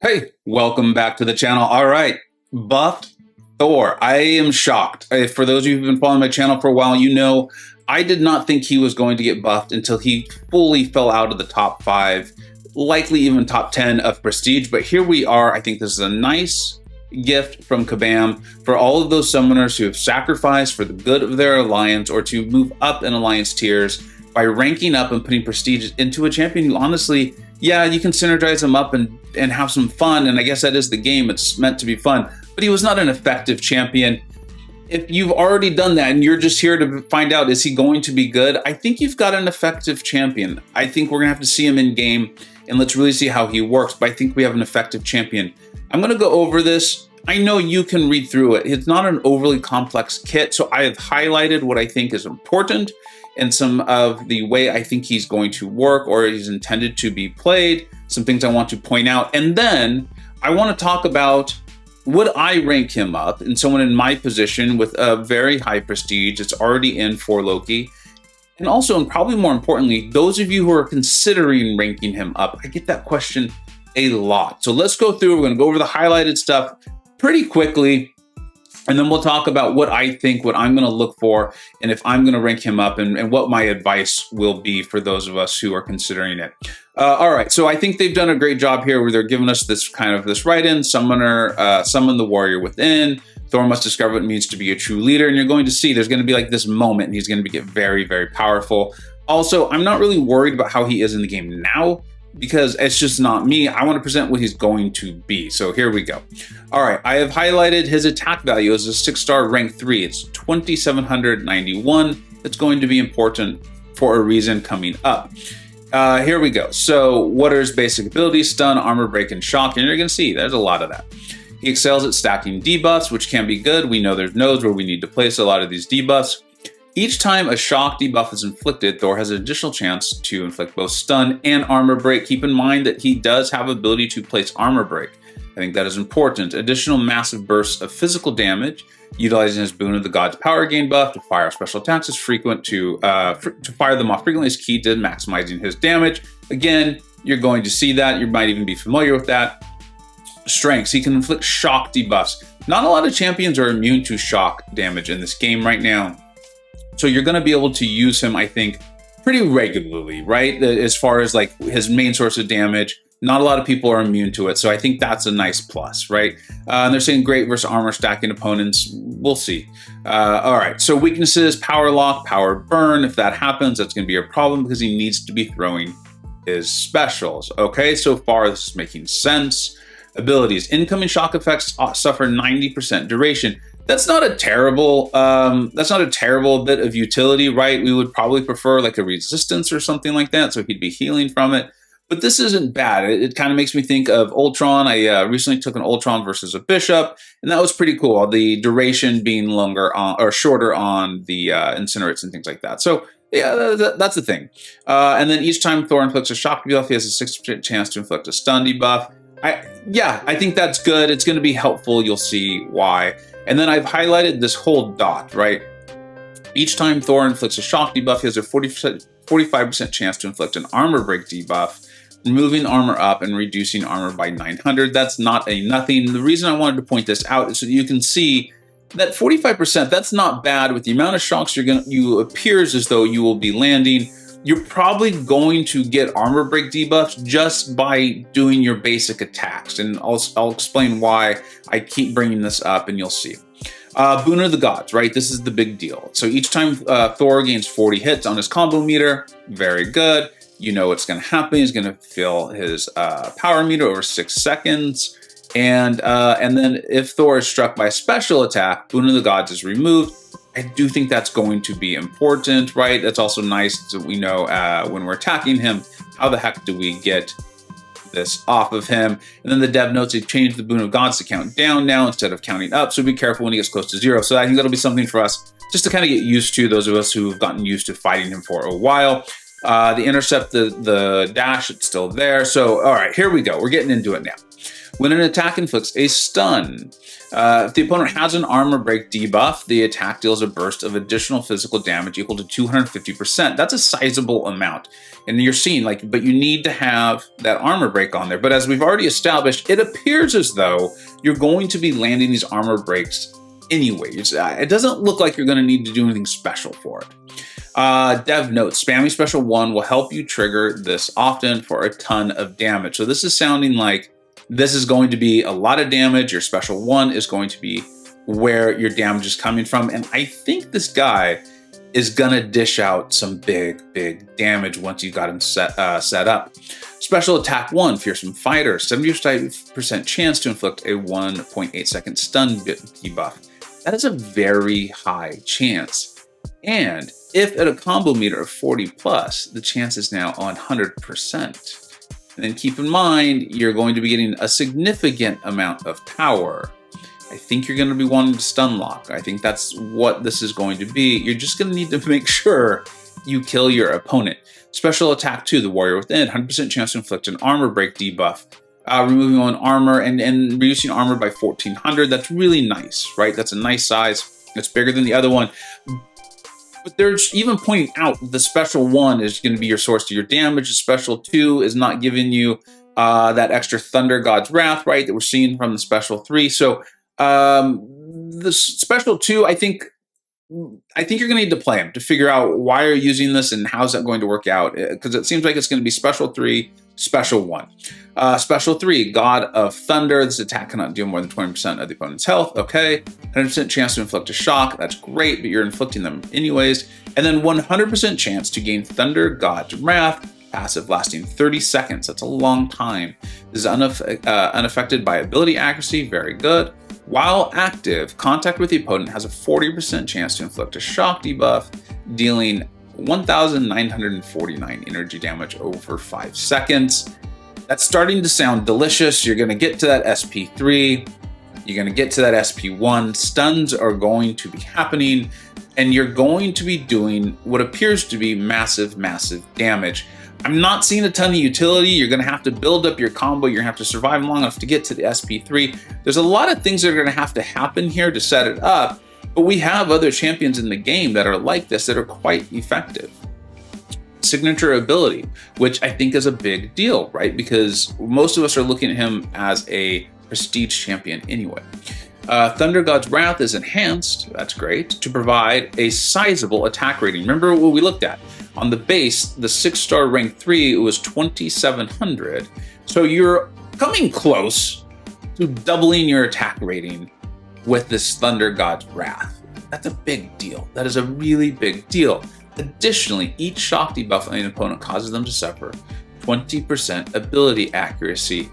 Hey, welcome back to the channel. All right, buffed Thor. I am shocked. For those of you who've been following my channel for a while, you know I did not think he was going to get buffed until he fully fell out of the top 5, likely even top 10 of prestige. But here we are. I think this is a nice gift from Kabam for all of those summoners who have sacrificed for the good of their alliance or to move up in alliance tiers by ranking up and putting prestige into a champion who honestly, yeah, you can synergize him up and have some fun, and I guess that is the game. It's meant to be fun, but he was not an effective champion. If you've already done that and you're just here to find out, is he going to be good? I think you've got an effective champion. I think we're gonna have to see him in game and let's really see how he works, but I think we have an effective champion. I'm gonna go over this. I know you can read through it. It's not an overly complex kit, so I have highlighted what I think is important and some of the way I think he's going to work or he's intended to be played, some things I want to point out. And then I want to talk about, would I rank him up in someone in my position with a very high prestige that's already in for Loki? And also, and probably more importantly, those of you who are considering ranking him up, I get that question a lot. So let's go through, we're gonna go over the highlighted stuff pretty quickly. And then we'll talk about what I think, what I'm gonna look for, and if I'm gonna rank him up and what my advice will be for those of us who are considering it. All right, so I think they've done a great job here where they're giving us this kind of this write-in, summoner, summon the warrior within. Thor must discover what it means to be a true leader, and you're going to see there's gonna be like this moment, and he's gonna get very, very powerful. Also, I'm not really worried about how he is in the game now, because it's just not me. I want to present what he's going to be. So here we go. All right, I have highlighted his attack value as a 6-star rank 3. It's 2,791. It's going to be important for a reason coming up. Here we go. So what are his basic abilities? Stun, armor break, and shock. And you're going to see there's a lot of that. He excels at stacking debuffs, which can be good. We know there's nodes where we need to place a lot of these debuffs. Each time a shock debuff is inflicted, Thor has an additional chance to inflict both stun and armor break. Keep in mind that he does have ability to place armor break. I think that is important. Additional massive bursts of physical damage, utilizing his Boon of the Gods power gain buff to fire special attacks is frequent to fire them off frequently is key to maximizing his damage. Again, you're going to see that. You might even be familiar with that. Strengths, he can inflict shock debuffs. Not a lot of champions are immune to shock damage in this game right now. So you're going to be able to use him, I think, pretty regularly, right? As far as like his main source of damage, not a lot of people are immune to it. So I think that's a nice plus, right? And they're saying great versus armor stacking opponents. We'll see. All right, so weaknesses, power lock, power burn. If that happens, that's going to be a problem because he needs to be throwing his specials. Okay, so far this is making sense. Abilities, incoming shock effects suffer 90% duration. That's not a terrible bit of utility, right? We would probably prefer like a resistance or something like that, so he'd be healing from it. But this isn't bad. It kind of makes me think of Ultron. I recently took an Ultron versus a Bishop, and that was pretty cool. The duration being longer on, or shorter on the incinerates and things like that. So yeah, that's the thing. And then each time Thor inflicts a shock debuff, he has a 60% chance to inflict a stun debuff. I think that's good. It's going to be helpful. You'll see why. And then I've highlighted this whole dot, right? Each time Thor inflicts a shock debuff, he has a 45% chance to inflict an armor break debuff, moving armor up and reducing armor by 900. That's not a nothing. The reason I wanted to point this out is so you can see that 45%, that's not bad. With the amount of shocks you appears as though you will be landing, you're probably going to get armor break debuffs just by doing your basic attacks. And I'll explain why I keep bringing this up and you'll see. Boon of the Gods, right? This is the big deal. So each time Thor gains 40 hits on his combo meter, very good. You know what's going to happen. He's going to fill his power meter over 6 seconds. And then if Thor is struck by a special attack, Boon of the Gods is removed. I do think that's going to be important, right? That's also nice that we know when we're attacking him, how the heck do we get this off of him? And then the dev notes, they've changed the Boon of Gods to count down now instead of counting up. So be careful when he gets close to 0. So I think that'll be something for us just to kind of get used to, those of us who've gotten used to fighting him for a while. The intercept, the dash, it's still there. So, all right, here we go. We're getting into it now. When an attack inflicts a stun, if the opponent has an armor break debuff, the attack deals a burst of additional physical damage equal to 250%. That's a sizable amount. And you're seeing, like, but you need to have that armor break on there. But as we've already established, it appears as though you're going to be landing these armor breaks anyways. It doesn't look like you're going to need to do anything special for it. Dev notes, spamming special 1 will help you trigger this often for a ton of damage. So this is sounding like this is going to be a lot of damage. Your special 1 is going to be where your damage is coming from. And I think this guy is gonna dish out some big damage once you got him set up. Special attack 1, fearsome fighter, 75% chance to inflict a 1.8 second stun debuff. That is a very high chance. And if at a combo meter of 40 plus, the chance is now 100%. And then keep in mind, you're going to be getting a significant amount of power. I think you're going to be wanting to stun lock. I think that's what this is going to be. You're just going to need to make sure you kill your opponent. Special attack 2, the warrior within, 100% chance to inflict an armor break debuff. Removing one armor and reducing armor by 1400. That's really nice, right? That's a nice size. It's bigger than the other one. But they're even pointing out the special 1 is going to be your source to your damage. The special 2 is not giving you that extra Thunder God's Wrath, right, that we're seeing from the special 3. So the special 2, I think you're going to need to play them to figure out why you're using this and how's that going to work out. Because it seems like it's going to be special 3, special 1. Special 3, God of Thunder. This attack cannot deal more than 20% of the opponent's health. Okay. 100% chance to inflict a shock. That's great, but you're inflicting them anyways. And then 100% chance to gain Thunder God's Wrath. Passive lasting 30 seconds. That's a long time. This is unaffected by ability accuracy. Very good. While active, contact with the opponent has a 40% chance to inflict a shock debuff, dealing 1,949 energy damage over 5 seconds. That's starting to sound delicious. You're going to get to that SP3. You're going to get to that SP1. Stuns are going to be happening, and you're going to be doing what appears to be massive damage. I'm not seeing a ton of utility. You're going to have to build up your combo. You're going to have to survive long enough to get to the SP3. There's a lot of things that are going to have to happen here to set it up, but we have other champions in the game that are like this that are quite effective. Signature ability, which I think is a big deal, right? Because most of us are looking at him as a prestige champion anyway. Thunder God's Wrath is enhanced, that's great, to provide a sizable attack rating. Remember what we looked at? On the base, the 6-star rank 3, it was 2,700. So you're coming close to doubling your attack rating with this Thunder God's Wrath. That's a big deal. That is a really big deal. Additionally, each shock debuff on an opponent causes them to suffer 20% ability accuracy.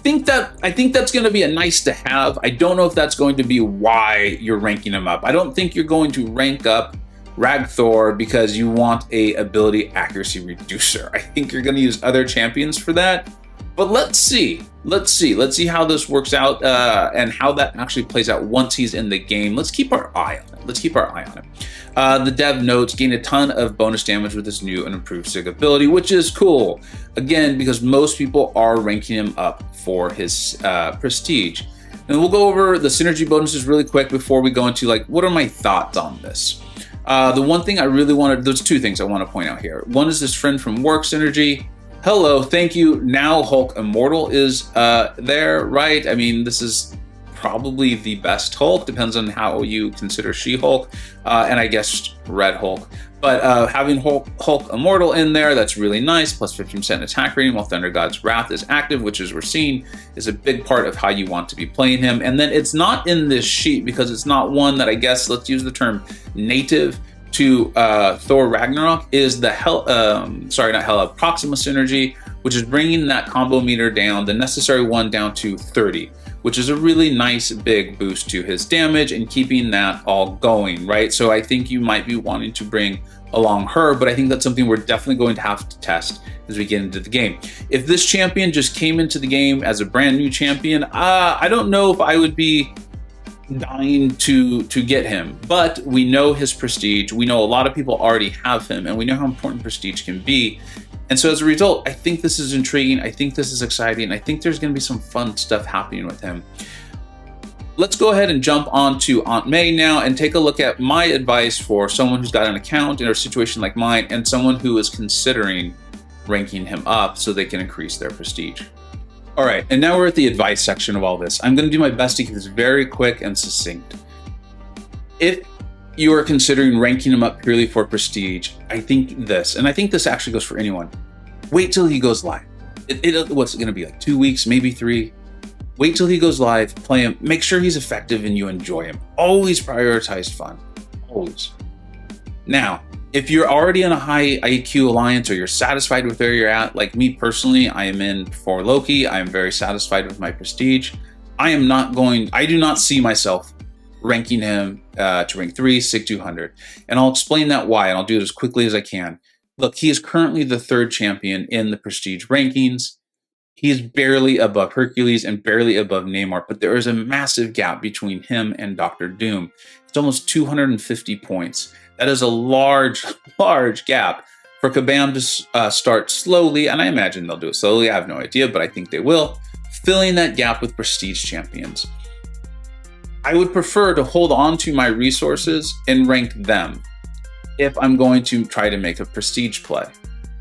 I think that's going to be a nice to have. I don't know if that's going to be why you're ranking him up. I don't think you're going to rank up Rag Thor because you want a ability accuracy reducer. I think you're going to use other champions for that. But let's see how this works out and how that actually plays out once he's in the game. Let's keep our eye on it. The dev notes, gain a ton of bonus damage with this new and improved Sig ability, which is cool. Again, because most people are ranking him up for his prestige. And we'll go over the synergy bonuses really quick before we go into like, what are my thoughts on this? The one thing I really wanted, there's two things I want to point out here. One is this friend from work synergy. Hello, thank you. Now Hulk Immortal is there, right? I mean, this is probably the best Hulk, depends on how you consider She-Hulk, and I guess Red Hulk. But having Hulk Immortal in there, that's really nice, plus 15% attack rating while Thunder God's Wrath is active, which as we're seeing is a big part of how you want to be playing him. And then it's not in this sheet because it's not one that I guess, let's use the term native to Thor Ragnarok, is the Proxima synergy, which is bringing that combo meter down, the necessary one down to 30, which is a really nice big boost to his damage and keeping that all going, right? So I think you might be wanting to bring along her, but I think that's something we're definitely going to have to test as we get into the game. If this champion just came into the game as a brand new champion, I don't know if I would be dying to get him, but we know his prestige. We know a lot of people already have him, and we know how important prestige can be. And so as a result, I think this is intriguing. I think this is exciting. I think there's going to be some fun stuff happening with him. Let's go ahead and jump on to Aunt May now and take a look at my advice for someone who's got an account in a situation like mine and someone who is considering ranking him up so they can increase their prestige. All right, and now we're at the advice section of all this. I'm going to do my best to keep this very quick and succinct. If you are considering ranking him up purely for prestige, I think this, and I think this actually goes for anyone, wait till he goes live. What's it going to be, like 2 weeks, maybe 3? Wait till he goes live, play him, make sure he's effective and you enjoy him. Always prioritize fun, always. Now, if you're already in a high IQ alliance or you're satisfied with where you're at, like me personally, I am in for Loki. I am very satisfied with my prestige. I do not see myself ranking him to rank 3, SIG 200. And I'll explain that why, and I'll do it as quickly as I can. Look, he is currently the 3rd champion in the prestige rankings. He is barely above Hercules and barely above Namor, but there is a massive gap between him and Dr. Doom. It's almost 250 points. That is a large, large gap for Kabam to start slowly, and I imagine they'll do it slowly. I have no idea, but I think they will, filling that gap with prestige champions. I would prefer to hold on to my resources and rank them if I'm going to try to make a prestige play.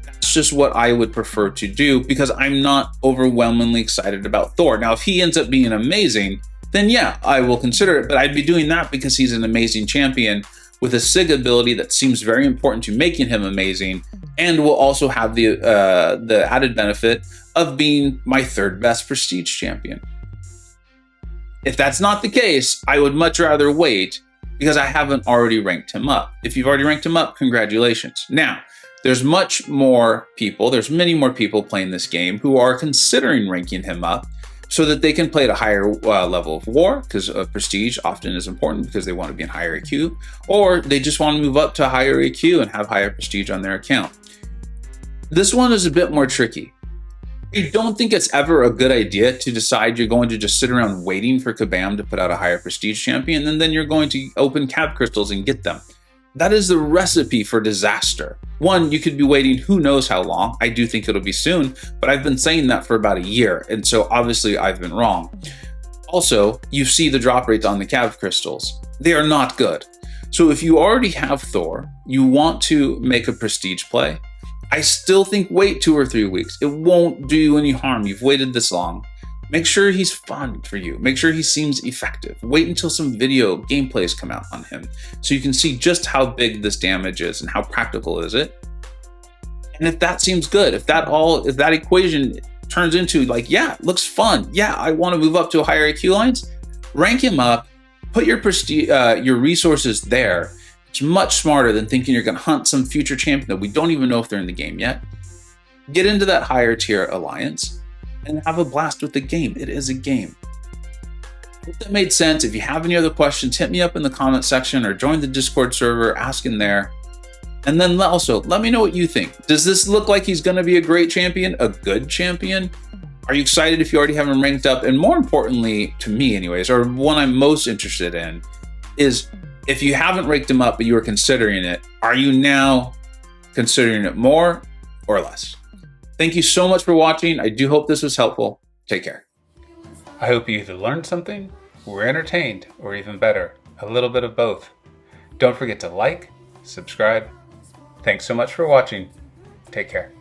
That's just what I would prefer to do because I'm not overwhelmingly excited about Thor. Now, if he ends up being amazing, then yeah, I will consider it, but I'd be doing that because he's an amazing champion with a SIG ability that seems very important to making him amazing and will also have the added benefit of being my 3rd best prestige champion. If that's not the case, I would much rather wait because I haven't already ranked him up. If you've already ranked him up, congratulations. Now, there's many more people playing this game who are considering ranking him up so that they can play at a higher level of war, because prestige often is important because they want to be in higher IQ, or they just want to move up to a higher IQ and have higher prestige on their account. This one is a bit more tricky. I don't think it's ever a good idea to decide you're going to just sit around waiting for Kabam to put out a higher prestige champion, and then you're going to open cap crystals and get them. That is the recipe for disaster. One, you could be waiting who knows how long. I do think it'll be soon, but I've been saying that for about a year, and so obviously I've been wrong. Also, you see the drop rates on the cap crystals. They are not good. So if you already have Thor, you want to make a prestige play, I still think wait 2 or 3 weeks. It won't do you any harm. You've waited this long. Make sure he's fun for you. Make sure he seems effective. Wait until some video gameplays come out on him so you can see just how big this damage is and how practical is it. And if that seems good, if that equation turns into like, yeah, looks fun. Yeah, I want to move up to a higher IQ lines. Rank him up. Put your prestige, your resources there. It's much smarter than thinking you're going to hunt some future champion that we don't even know if they're in the game yet. Get into that higher tier alliance and have a blast with the game. It is a game. Hope that made sense. If you have any other questions, hit me up in the comment section or join the Discord server, ask in there. And then also, let me know what you think. Does this look like he's going to be a great champion, a good champion? Are you excited if you already have him ranked up? And more importantly, to me anyways, or one I'm most interested in, is if you haven't ranked him up but you are considering it, are you now considering it more or less? Thank you so much for watching. I do hope this was helpful. Take care. I hope you either learned something, were entertained, or even better, a little bit of both. Don't forget to like, subscribe. Thanks so much for watching. Take care.